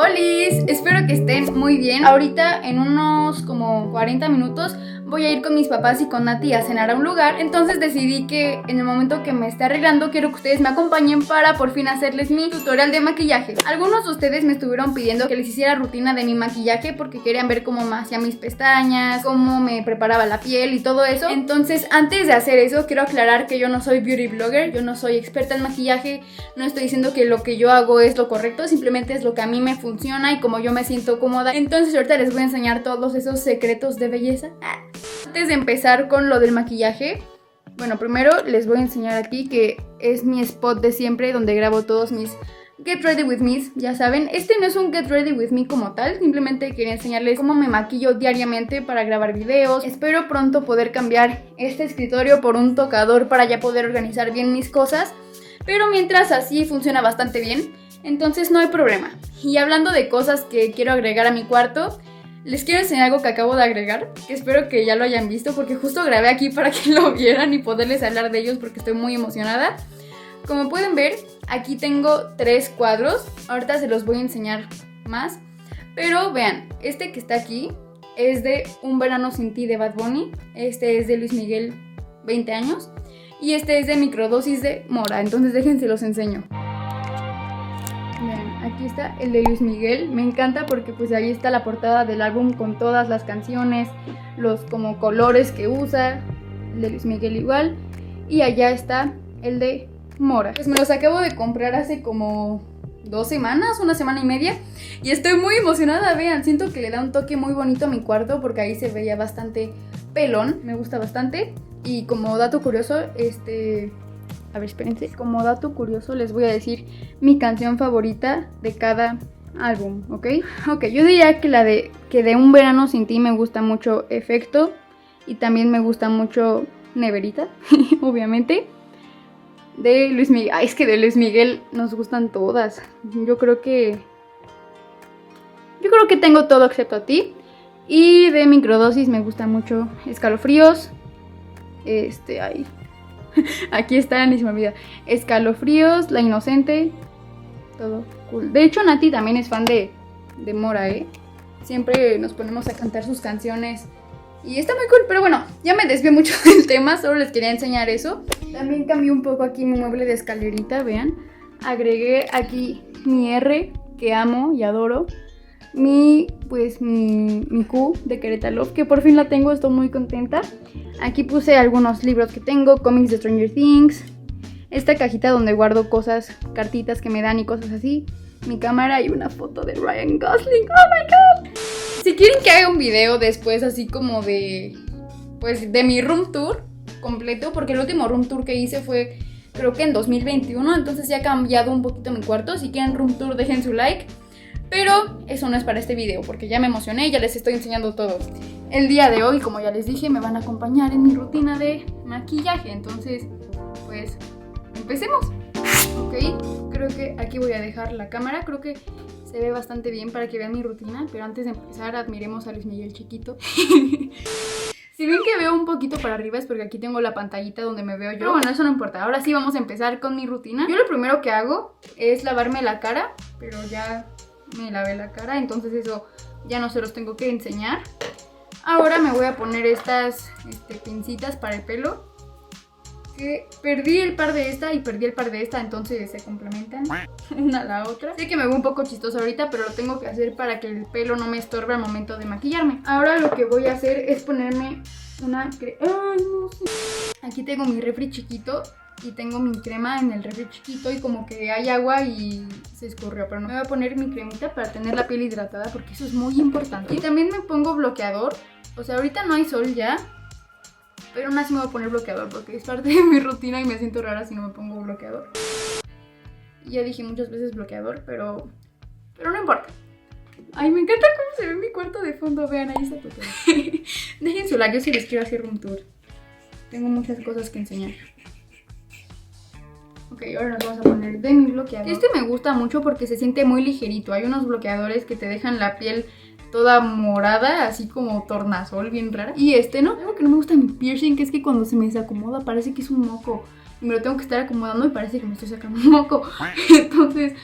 ¡Holis! Espero que estén muy bien. Ahorita en unos como 40 minutos voy a ir con mis papás y con Nati a cenar a un lugar. Entonces decidí que en el momento que me esté arreglando quiero que ustedes me acompañen para por fin hacerles mi tutorial de maquillaje. Algunos de ustedes me estuvieron pidiendo que les hiciera rutina de mi maquillaje porque querían ver cómo me hacía mis pestañas, cómo me preparaba la piel y todo eso. Entonces antes de hacer eso quiero aclarar que yo no soy beauty blogger, yo no soy experta en maquillaje, no estoy diciendo que lo que yo hago es lo correcto, simplemente es lo que a mí me funciona y como yo me siento cómoda. Entonces ahorita les voy a enseñar todos esos secretos de belleza. Antes de empezar con lo del maquillaje, bueno, primero les voy a enseñar aquí que es mi spot de siempre donde grabo todos mis Get Ready With Me, ya saben. Este no es un Get Ready With Me como tal, simplemente quería enseñarles cómo me maquillo diariamente para grabar videos. Espero pronto poder cambiar este escritorio por un tocador para ya poder organizar bien mis cosas, pero mientras así funciona bastante bien, entonces no hay problema. Y hablando de cosas que quiero agregar a mi cuarto, les quiero enseñar algo que acabo de agregar, que espero que ya lo hayan visto porque justo grabé aquí para que lo vieran y poderles hablar de ellos porque estoy muy emocionada. Como pueden ver, aquí tengo 3 cuadros, ahorita se los voy a enseñar más, pero vean, este que está aquí es de Un Verano Sin Ti de Bad Bunny, este es de Luis Miguel, 20 años, y este es de Microdosis de Mora, entonces déjense los enseño. Vean, aquí está el de Luis Miguel, me encanta porque pues ahí está la portada del álbum con todas las canciones, los como colores que usa, el de Luis Miguel igual, y allá está el de Mora. Pues me los acabo de comprar hace como 2 semanas, 1 semana y media, y estoy muy emocionada, vean, siento que le da un toque muy bonito a mi cuarto porque ahí se veía bastante pelón, me gusta bastante. Y como dato curioso, a ver, espérense. Como dato curioso les voy a decir mi canción favorita de cada álbum, ¿ok? Ok, yo diría que de Un Verano Sin Ti me gusta mucho Efecto y también me gusta mucho Neverita, obviamente. De Luis Miguel, es que de Luis Miguel nos gustan todas. Yo creo que tengo todo excepto a ti. Y de Microdosis me gusta mucho Escalofríos. Ahí. Aquí está, ni se me olvida. Escalofríos, La Inocente. Todo cool. De hecho, Nati también es fan de Mora, ¿eh? Siempre nos ponemos a cantar sus canciones. Y está muy cool, pero bueno, ya me desvié mucho del tema, solo les quería enseñar eso. También cambié un poco aquí mi mueble de escalerita, vean. Agregué aquí mi R, que amo y adoro. Mi Q de Querétaro, que por fin la tengo, estoy muy contenta. Aquí puse algunos libros que tengo, cómics de Stranger Things. Esta cajita donde guardo cosas, cartitas que me dan y cosas así. Mi cámara y una foto de Ryan Gosling. ¡Oh, my God! Si quieren que haga un video después así como de mi room tour completo, porque el último room tour que hice fue creo que en 2021, entonces ya ha cambiado un poquito mi cuarto. Si quieren room tour dejen su like, pero eso no es para este video porque ya me emocioné y ya les estoy enseñando todo. El día de hoy, como ya les dije, me van a acompañar en mi rutina de maquillaje, entonces pues empecemos. Ok, creo que aquí voy a dejar la cámara, creo que se ve bastante bien para que vean mi rutina, pero antes de empezar admiremos a Luis Miguel chiquito. Si ven que veo un poquito para arriba es porque aquí tengo la pantallita donde me veo yo. Pero bueno, eso no importa. Ahora sí vamos a empezar con mi rutina. Yo lo primero que hago es lavarme la cara, pero ya me lavé la cara, entonces eso ya no se los tengo que enseñar. Ahora me voy a poner estas pincitas para el pelo. Que perdí el par de esta y perdí el par de esta, entonces se complementan una a la otra. Sé que me veo un poco chistoso ahorita, pero lo tengo que hacer para que el pelo no me estorbe al momento de maquillarme. Ahora lo que voy a hacer es ponerme una ¡ay, no sé! Aquí tengo mi refri chiquito y tengo mi crema en el refri chiquito y como que hay agua y se escurrió, pero no. Me voy a poner mi cremita para tener la piel hidratada porque eso es muy importante. Y también me pongo bloqueador, o sea, ahorita no hay sol ya, pero aún así me voy a poner bloqueador porque es parte de mi rutina y me siento rara si no me pongo bloqueador. Ya dije muchas veces bloqueador, pero no importa. Ay, me encanta cómo se ve mi cuarto de fondo. Vean, ahí está todo. Dejen su like, yo sí les quiero hacer un tour. Tengo muchas cosas que enseñar. Ok, ahora nos vamos a poner de mi bloqueador. Este me gusta mucho porque se siente muy ligerito. Hay unos bloqueadores que te dejan la piel toda morada, así como tornasol, bien rara. Y ¿no? Algo que no me gusta de mi piercing, que es que cuando se me desacomoda parece que es un moco. Y me lo tengo que estar acomodando y parece que me estoy sacando un moco. Entonces,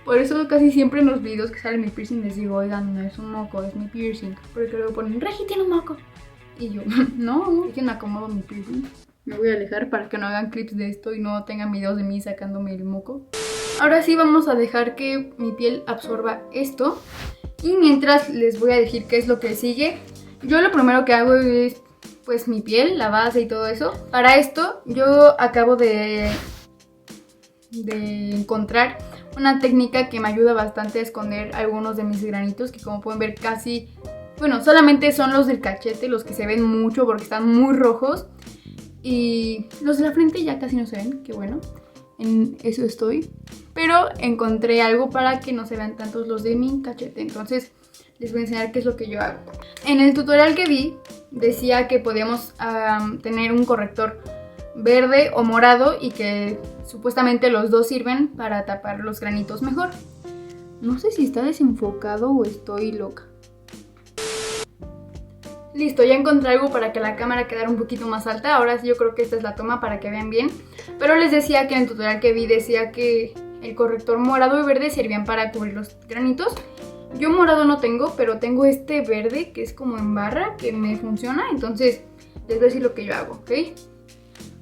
Por eso casi siempre en los videos que sale mi piercing les digo, oigan, no es un moco, es mi piercing. Porque luego ponen, Regi tiene un moco. Y yo, no, es que me acomodo mi piercing. Me voy a alejar para que no hagan clips de esto y no tengan videos de mí sacándome el moco. Ahora sí vamos a dejar que mi piel absorba esto. Y mientras les voy a decir qué es lo que sigue. Yo lo primero que hago es pues mi piel, la base y todo eso. Para esto yo acabo de encontrar una técnica que me ayuda bastante a esconder algunos de mis granitos, que como pueden ver casi, bueno, solamente son los del cachete los que se ven mucho porque están muy rojos, y los de la frente ya casi no se ven, qué bueno, en eso estoy. Pero encontré algo para que no se vean tantos los de mi cachete, entonces les voy a enseñar qué es lo que yo hago. En el tutorial que vi decía que podíamos tener un corrector verde o morado y que supuestamente los dos sirven para tapar los granitos mejor. No sé si está desenfocado o estoy loca. Listo, ya encontré algo para que la cámara quedara un poquito más alta. Ahora sí yo creo que esta es la toma para que vean bien. Pero les decía que en el tutorial que vi decía que el corrector morado y verde servían para cubrir los granitos. Yo morado no tengo, pero tengo este verde que es como en barra, que me funciona. Entonces les voy a decir lo que yo hago, ¿ok?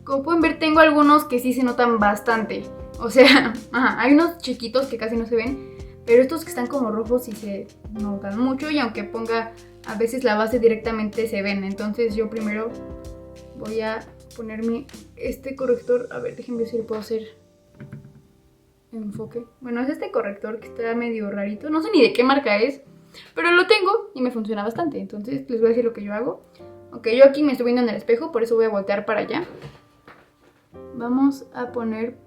Como pueden ver tengo algunos que sí se notan bastante. O sea, hay unos chiquitos que casi no se ven, pero estos que están como rojos sí se notan mucho. Y aunque ponga a veces la base directamente se ven. Entonces yo primero voy a ponerme este corrector. A ver, déjenme ver si le puedo hacer enfoque. Bueno, es este corrector que está medio rarito. No sé ni de qué marca es, pero lo tengo y me funciona bastante. Entonces les voy a decir lo que yo hago. Ok, yo aquí me estoy viendo en el espejo, por eso voy a voltear para allá. Vamos a poner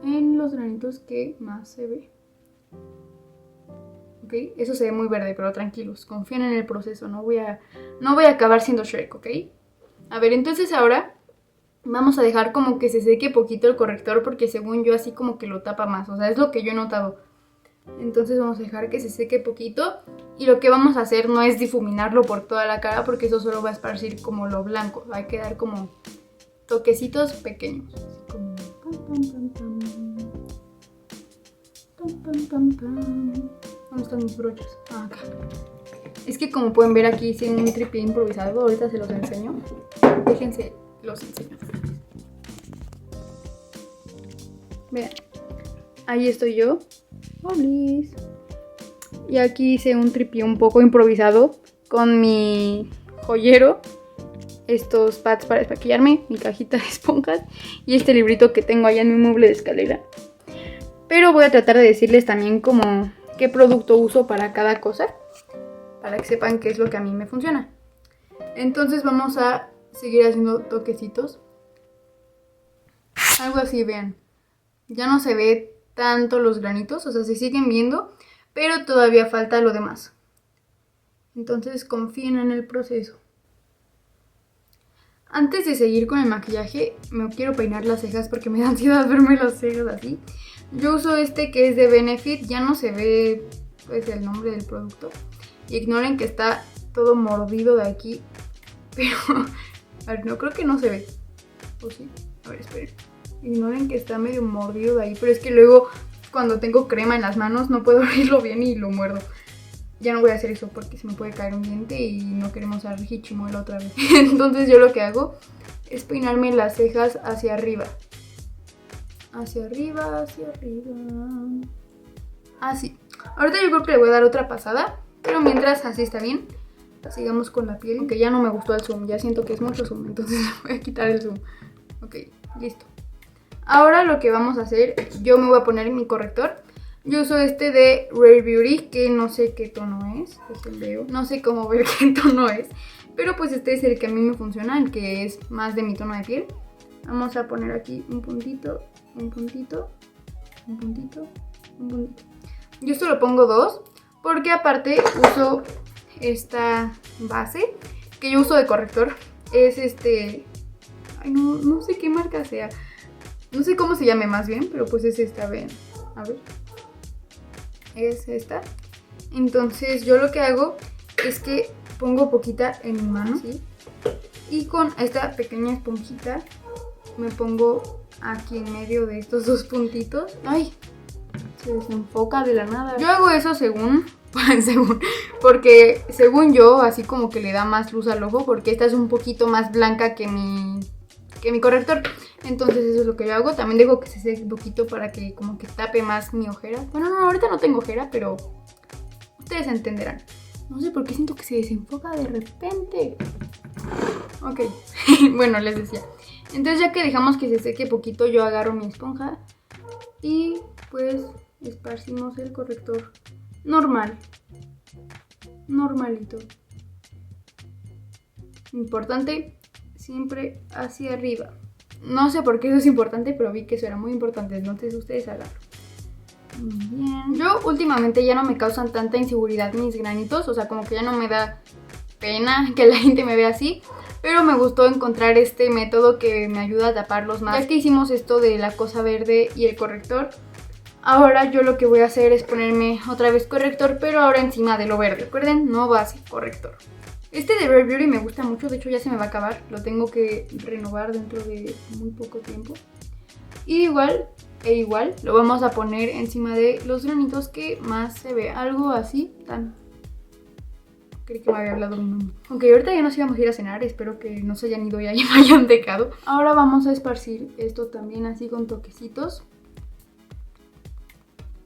en los granitos que más se ve. Ok, eso se ve muy verde, pero tranquilos, confíen en el proceso, no voy a acabar siendo Shrek, ¿ok? A ver, entonces ahora vamos a dejar como que se seque poquito el corrector, porque según yo así como que lo tapa más, o sea, es lo que yo he notado. Entonces vamos a dejar que se seque poquito, y lo que vamos a hacer no es difuminarlo por toda la cara, porque eso solo va a esparcir como lo blanco, va a quedar como toquecitos pequeños, así como pam, pam, pam, pam, pam, pam, pam. ¿Dónde están mis brochas? Acá. Es que como pueden ver aquí hice un tripié improvisado, ahorita se los enseño. Déjense, los enseño. Vean, ahí estoy yo. ¡Holis! Y aquí hice un tripié un poco improvisado con mi joyero, estos pads para desmaquillarme, mi cajita de esponjas y este librito que tengo allá en mi mueble de escalera. Pero voy a tratar de decirles también como qué producto uso para cada cosa, para que sepan qué es lo que a mí me funciona. Entonces vamos a seguir haciendo toquecitos. Algo así, vean. Ya no se ve tanto los granitos, o sea, se siguen viendo, pero todavía falta lo demás. Entonces confíen en el proceso. Antes de seguir con el maquillaje, me quiero peinar las cejas porque me da ansiedad verme las cejas así. Yo uso este que es de Benefit, ya no se ve pues el nombre del producto. Ignoren que está todo mordido de aquí, pero a ver, no creo que no se ve. ¿O sí? A ver, esperen. Ignoren que está medio mordido de ahí, pero es que luego cuando tengo crema en las manos no puedo abrirlo bien y lo muerdo. Ya no voy a hacer eso porque se me puede caer un diente y no queremos usar Hichimuel otra vez. Entonces yo lo que hago es peinarme las cejas hacia arriba. Hacia arriba, hacia arriba. Así. Ahorita yo creo que le voy a dar otra pasada, pero mientras así está bien. Sigamos con la piel, aunque ya no me gustó el zoom. Ya siento que es mucho zoom, entonces voy a quitar el zoom. Ok, listo. Ahora lo que vamos a hacer, yo me voy a poner mi corrector. Yo uso este de Rare Beauty, que no sé qué tono es, no sé cómo ver qué tono es, pero pues este es el que a mí me funciona, el que es más de mi tono de piel. Vamos a poner aquí un puntito, un puntito, un puntito, un puntito. Yo esto lo pongo dos, porque aparte uso esta base, que yo uso de corrector, es este, ay no sé qué marca sea, no sé cómo se llame más bien, pero pues es esta, ven, a ver. Es esta. Entonces yo lo que hago es que pongo poquita en mi mano, ¿sí? Y con esta pequeña esponjita me pongo aquí en medio de estos dos puntitos. ¡Ay! se desenfoca de la nada. Yo hago eso porque según yo, así como que le da más luz al ojo, porque esta es un poquito más blanca que mi corrector. Entonces eso es lo que yo hago. También dejo que se seque un poquito para que como que tape más mi ojera. Bueno, no, ahorita no tengo ojera, pero ustedes entenderán. No sé por qué siento que se desenfoca de repente. Ok, bueno, les decía. Entonces ya que dejamos que se seque poquito, yo agarro mi esponja y pues esparcimos el corrector normal. Normalito. Importante, siempre hacia arriba. No sé por qué eso es importante, pero vi que eso era muy importante, entonces ustedes háganlo. Muy bien. Yo últimamente ya no me causan tanta inseguridad mis granitos, o sea, como que ya no me da pena que la gente me vea así, pero me gustó encontrar este método que me ayuda a taparlos más. Ya que hicimos esto de la cosa verde y el corrector, ahora yo lo que voy a hacer es ponerme otra vez corrector, pero ahora encima de lo verde. Recuerden, no base, corrector. Este de Rare Beauty me gusta mucho, de hecho ya se me va a acabar, lo tengo que renovar dentro de muy poco tiempo. Y igual lo vamos a poner encima de los granitos que más se ve, algo así, tan... Creí que me había hablado mi mamá. Aunque ahorita ya nos íbamos a ir a cenar, espero que no se hayan ido y ya me hayan dejado. Ahora vamos a esparcir esto también así con toquecitos.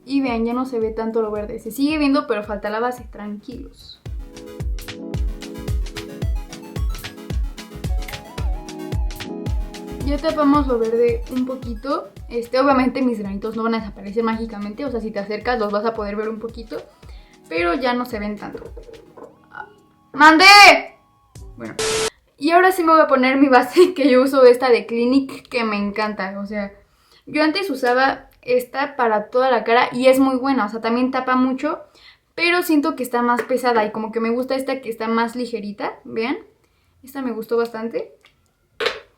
Y vean, ya no se ve tanto lo verde, se sigue viendo pero falta la base, tranquilos. Ya tapamos lo verde un poquito. Obviamente mis granitos no van a desaparecer mágicamente, o sea, si te acercas los vas a poder ver un poquito, pero ya no se ven tanto. ¡Mandé! Bueno, y ahora sí me voy a poner mi base, que yo uso esta de Clinique, que me encanta. O sea, yo antes usaba esta para toda la cara y es muy buena, o sea, también tapa mucho, pero siento que está más pesada y como que me gusta esta que está más ligerita, vean. Esta me gustó bastante,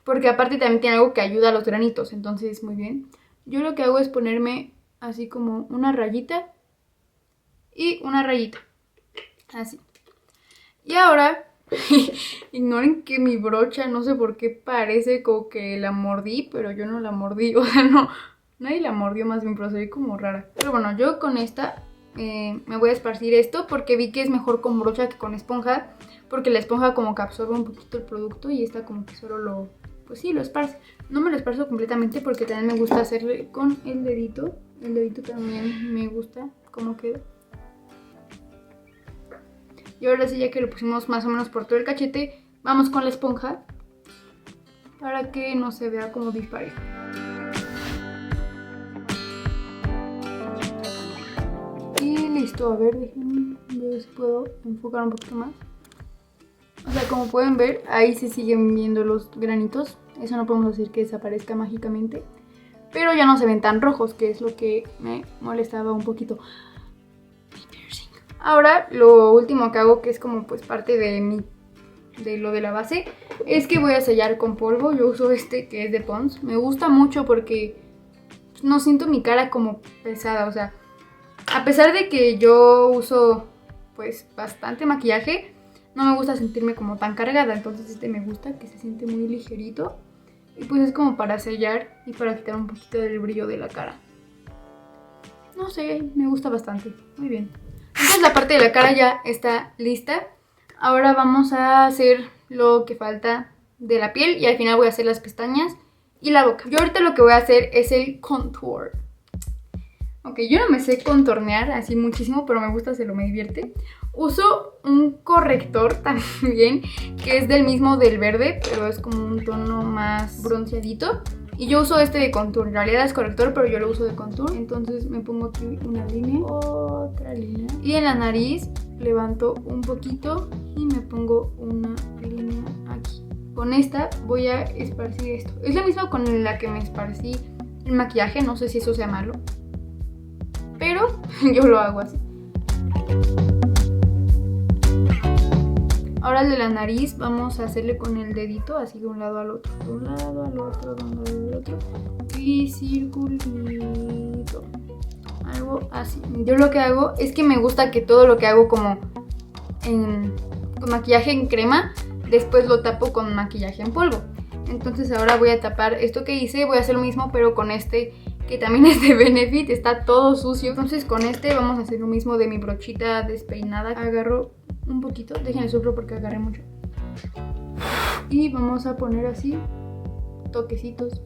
porque aparte también tiene algo que ayuda a los granitos, entonces muy bien. Yo lo que hago es ponerme así como una rayita y una rayita, así. Y ahora, ignoren que mi brocha, no sé por qué parece como que la mordí, pero yo no la mordí, o sea, no, nadie la mordió más bien, pero se ve como rara. Pero bueno, yo con esta me voy a esparcir esto porque vi que es mejor con brocha que con esponja, porque la esponja como que absorbe un poquito el producto y esta como que solo lo, pues sí, lo esparce. No me lo esparzo completamente porque también me gusta hacerle con el dedito. El dedito también me gusta cómo queda. Y ahora sí, ya que lo pusimos más o menos por todo el cachete, vamos con la esponja para que no se vea como disparejo. Y listo, a ver, déjenme ver si puedo enfocar un poquito más. O sea, como pueden ver, ahí se siguen viendo los granitos. Eso no podemos decir que desaparezca mágicamente, pero ya no se ven tan rojos, que es lo que me molestaba un poquito. Ahora lo último que hago, que es como pues parte de lo de la base, es que voy a sellar con polvo. Yo uso este que es de Pond's. Me gusta mucho porque no siento mi cara como pesada. O sea, a pesar de que yo uso pues bastante maquillaje, no me gusta sentirme como tan cargada. Entonces este me gusta, que se siente muy ligerito. Y pues es como para sellar y para quitar un poquito del brillo de la cara. No sé, me gusta bastante. Muy bien. Entonces la parte de la cara ya está lista. Ahora vamos a hacer lo que falta de la piel y al final voy a hacer las pestañas y la boca. Yo ahorita lo que voy a hacer es el contour. Ok, yo no me sé contornear así muchísimo, pero me gusta hacerlo, me divierte. Uso un corrector también, que es del mismo del verde, pero es como un tono más bronceadito. Y yo uso este de contour, en realidad es corrector, pero yo lo uso de contour. Entonces me pongo aquí una línea, otra línea. Y en la nariz levanto un poquito y me pongo una línea aquí. Con esta voy a esparcir esto. Es la misma con la que me esparcí el maquillaje, no sé si eso sea malo, pero yo lo hago así. Ahora el de la nariz vamos a hacerle con el dedito, así de un lado al otro. De un lado al otro, de un lado al otro. Y circulito. Algo así. Yo lo que hago es que me gusta que todo lo que hago como con maquillaje en crema, después lo tapo con maquillaje en polvo. Entonces ahora voy a tapar esto que hice, voy a hacer lo mismo pero con este que también es de Benefit, está todo sucio. Entonces con este vamos a hacer lo mismo de mi brochita despeinada. Agarro un poquito, déjenle soplo porque agarré mucho. Y vamos a poner así, toquecitos,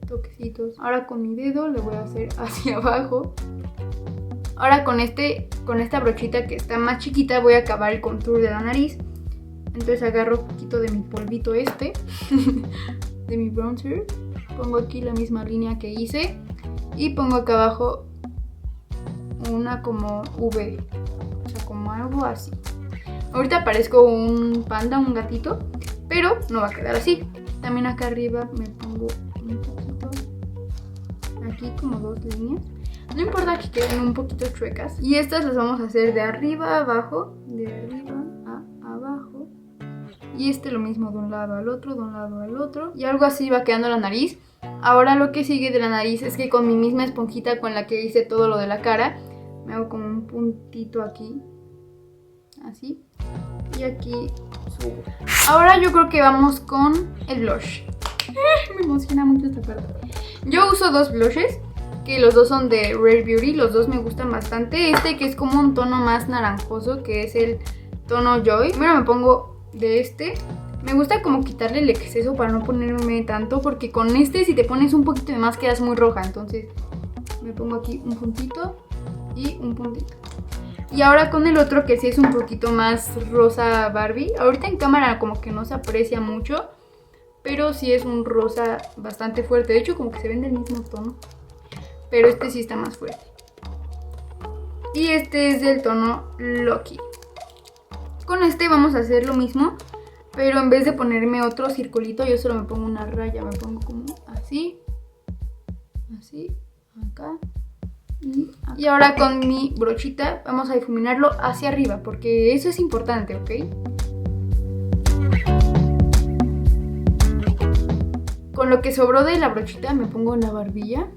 toquecitos. Ahora con mi dedo le voy a hacer hacia abajo. Ahora con esta brochita que está más chiquita voy a acabar el contour de la nariz. Entonces agarro un poquito de mi polvito de mi bronzer. Pongo aquí la misma línea que hice y pongo acá abajo una como V, o sea, como algo así. Ahorita parezco un panda, un gatito, pero no va a quedar así. También acá arriba me pongo un poquito, aquí como 2 líneas. No importa que queden un poquito chuecas. Y estas las vamos a hacer de arriba a abajo, de arriba a abajo. Y lo mismo de un lado al otro, de un lado al otro. Y algo así va quedando la nariz. Ahora lo que sigue de la nariz es que con mi misma esponjita con la que hice todo lo de la cara, me hago como un puntito aquí, así, y aquí subo. Ahora yo creo que vamos con el blush. Me emociona mucho esta parte. Yo uso 2 blushes, que los 2 son de Rare Beauty, los 2 me gustan bastante. Que es como un tono más naranjoso, que es el tono Joy. Primero me pongo de me gusta como quitarle el exceso para no ponerme tanto, porque con si te pones un poquito de más quedas muy roja. Entonces me pongo aquí un puntito y un puntito. Y ahora con el otro, que sí es un poquito más rosa Barbie. Ahorita en cámara como que no se aprecia mucho, pero sí es un rosa bastante fuerte. De hecho como que se ven del mismo tono, pero sí está más fuerte. Y es del tono Lucky. Con vamos a hacer lo mismo, pero en vez de ponerme otro circulito, yo solo me pongo una raya. Me pongo como así, así, acá y acá. Y ahora con mi brochita vamos a difuminarlo hacia arriba, porque eso es importante, ¿ok? Con lo que sobró de la brochita me pongo en la barbilla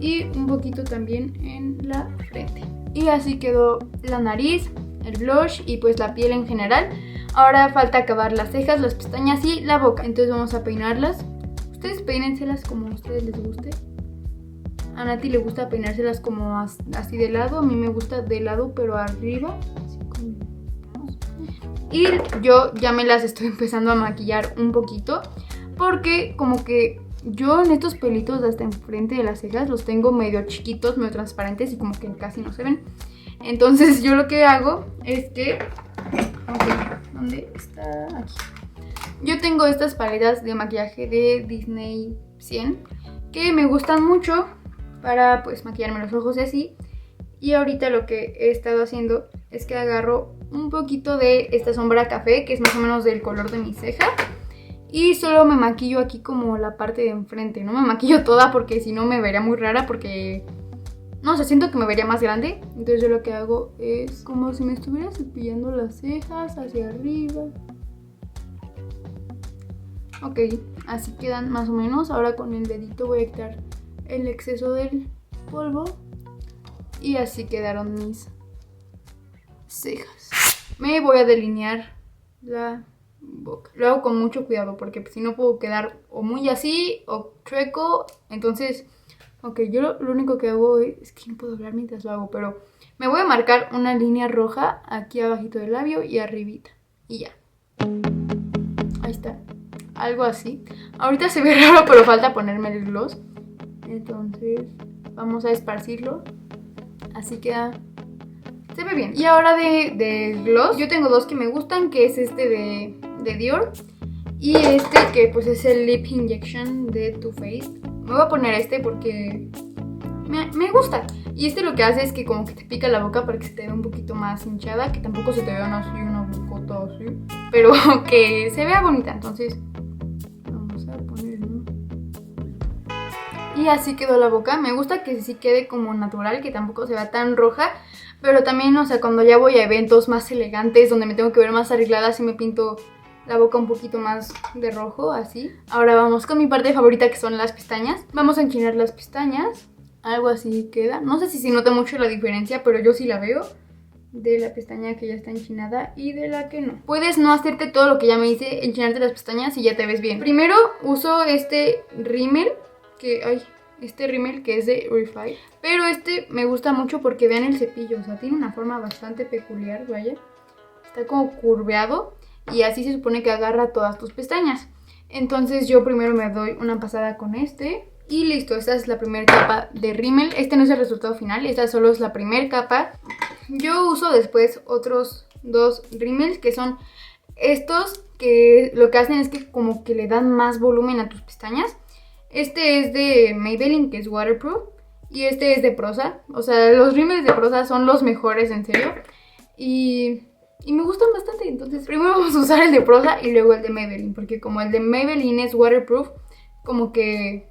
y un poquito también en la frente. Y así quedó la nariz, el blush y pues la piel en general. Ahora falta acabar las cejas, las pestañas y la boca. Entonces vamos a peinarlas. Ustedes peínenselas como a ustedes les guste. A Nati le gusta peinárselas como así de lado. A mí me gusta de lado pero arriba. Así como... Y yo ya me las estoy empezando a maquillar un poquito, porque como que yo en estos pelitos de hasta enfrente de las cejas los tengo medio chiquitos, medio transparentes y como que casi no se ven. Entonces yo lo que hago es que... ¿dónde está? Aquí. Yo tengo estas paletas de maquillaje de Disney 100 que me gustan mucho para pues maquillarme los ojos y así. Y ahorita lo que he estado haciendo es que agarro un poquito de esta sombra café, que es más o menos del color de mi ceja, y solo me maquillo aquí como la parte de enfrente. No me maquillo toda porque si no me vería muy rara, porque... no sé, siento que me vería más grande. Entonces yo lo que hago es como si me estuviera cepillando las cejas hacia arriba. Ok, así quedan más o menos. Ahora con el dedito voy a quitar el exceso del polvo. Y así quedaron mis cejas. Me voy a delinear la boca. Lo hago con mucho cuidado porque si no puedo quedar o muy así o chueco. Entonces... ok, yo lo único que hago es que no puedo hablar mientras lo hago, pero me voy a marcar una línea roja aquí abajito del labio y arribita. Y ya. Ahí está. Algo así. Ahorita se ve raro, pero falta ponerme el gloss. Entonces vamos a esparcirlo. Así queda. Se ve bien. Y ahora de gloss, yo tengo 2 que me gustan, que es de Dior. Y que pues es el Lip Injection de Too Faced. Me voy a poner porque me gusta. Y lo que hace es que como que te pica la boca para que se te vea un poquito más hinchada. Que tampoco se te vea así una bocota así, pero que se vea bonita. Entonces vamos a poner, ¿no? Y así quedó la boca. Me gusta que sí quede como natural, que tampoco se vea tan roja. Pero también, o sea, cuando ya voy a eventos más elegantes, donde me tengo que ver más arreglada, sí me pinto la boca un poquito más de rojo, así. Ahora vamos con mi parte favorita, que son las pestañas. Vamos a enchinar las pestañas. Algo así queda. No sé si se nota mucho la diferencia, pero yo sí la veo. De la pestaña que ya está enchinada y de la que no. Puedes no hacerte todo lo que ya me hice, enchinarte las pestañas y ya te ves bien. Primero uso rímel, que... ay, este rímel que es de Refine. Pero este me gusta mucho porque vean el cepillo, o sea, tiene una forma bastante peculiar, vaya. Está como curveado y así se supone que agarra todas tus pestañas. Entonces yo primero me doy una pasada con este. Y listo, esta es la primera capa de rímel. Este no es el resultado final, esta solo es la primera capa. Yo uso después otros 2 rímels que son estos, que lo que hacen es que como que le dan más volumen a tus pestañas. Este es de Maybelline, que es waterproof, y este es de Prosa. O sea, los rímels de Prosa son los mejores, en serio. Y me gustan bastante, entonces primero vamos a usar el de Prosa y luego el de Maybelline, porque como el de Maybelline es waterproof, como que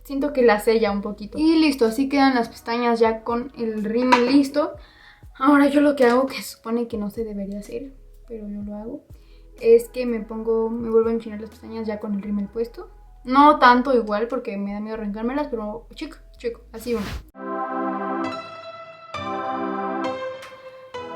siento que la sella un poquito. Y listo, así quedan las pestañas ya con el rímel listo. Ahora yo lo que hago, que se supone que no se debería hacer, pero yo lo hago, es que me vuelvo a enchinar las pestañas ya con el rímel puesto. No tanto igual porque me da miedo arrancármelas, pero chico, así una.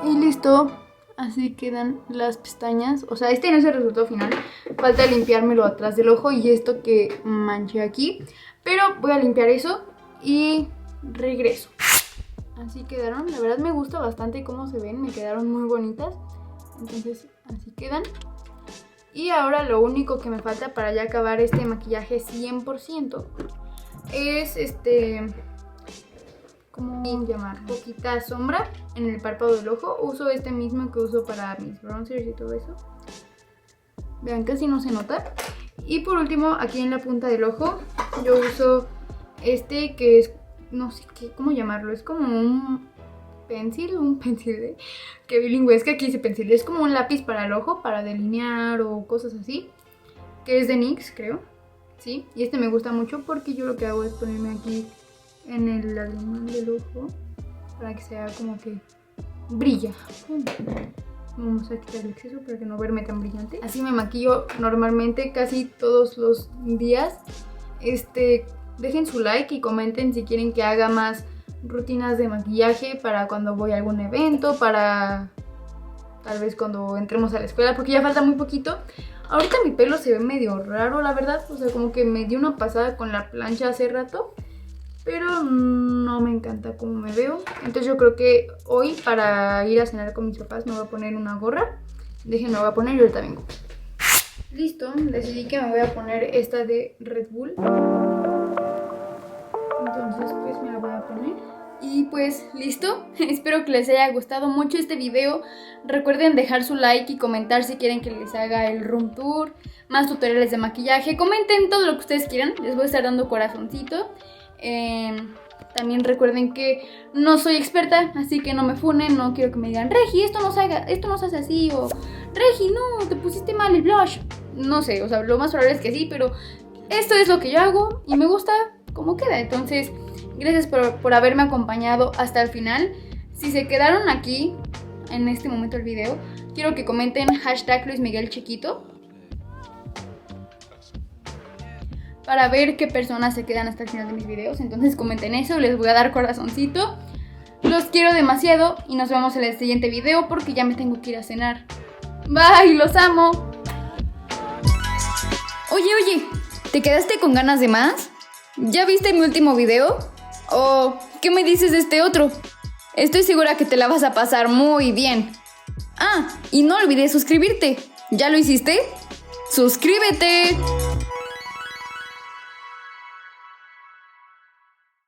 Y listo, así quedan las pestañas. O sea, este no es el resultado final, falta limpiármelo atrás del ojo y esto que manché aquí. Pero voy a limpiar eso y regreso. Así quedaron, la verdad me gusta bastante cómo se ven, me quedaron muy bonitas. Entonces así quedan. Y ahora lo único que me falta para ya acabar este maquillaje 100% es ¿cómo llamar? Poquita sombra en el párpado del ojo. Uso este mismo que uso para mis bronzers y todo eso. Vean, casi no se nota. Y por último, aquí en la punta del ojo, yo uso este que es, no sé qué, cómo llamarlo, es como un pencil, que bilingüe, es que aquí dice pencil, es como un lápiz para el ojo, para delinear o cosas así, que es de NYX, creo, sí, y este me gusta mucho porque yo lo que hago es ponerme aquí en el lagrimal del ojo, para que sea como que brilla. Vamos a quitar el exceso para que no verme tan brillante. Así me maquillo normalmente casi todos los días. Dejen su like y comenten si quieren que haga más rutinas de maquillaje para cuando voy a algún evento, para tal vez cuando entremos a la escuela, porque ya falta muy poquito. Ahorita mi pelo se ve medio raro, la verdad, o sea, como que me di una pasada con la plancha hace rato, pero no me encanta cómo me veo. Entonces yo creo que hoy, para ir a cenar con mis papás, me voy a poner una gorra. Déjenme, voy a poner y ahorita vengo. Listo, decidí que me voy a poner esta de Red Bull. Entonces pues me la voy a poner. Y pues listo, espero que les haya gustado mucho este video. Recuerden dejar su like y comentar si quieren que les haga el room tour, más tutoriales de maquillaje. Comenten todo lo que ustedes quieran, les voy a estar dando corazoncito. También recuerden que no soy experta, así que no me funen, no quiero que me digan Regi, esto no se hace así, o Regi, no, te pusiste mal el blush. No sé, o sea, lo más probable es que sí, pero esto es lo que yo hago y me gusta cómo queda. Entonces, gracias por haberme acompañado hasta el final. Si se quedaron aquí en este momento del video, quiero que comenten #LuisMiguelChiquito para ver qué personas se quedan hasta el final de mis videos. Entonces comenten eso, les voy a dar corazoncito. Los quiero demasiado y nos vemos en el siguiente video porque ya me tengo que ir a cenar. Bye, los amo. Oye, ¿te quedaste con ganas de más? ¿Ya viste mi último video? ¿O qué me dices de este otro? Estoy segura que te la vas a pasar muy bien. Ah, y no olvides suscribirte. ¿Ya lo hiciste? ¡Suscríbete!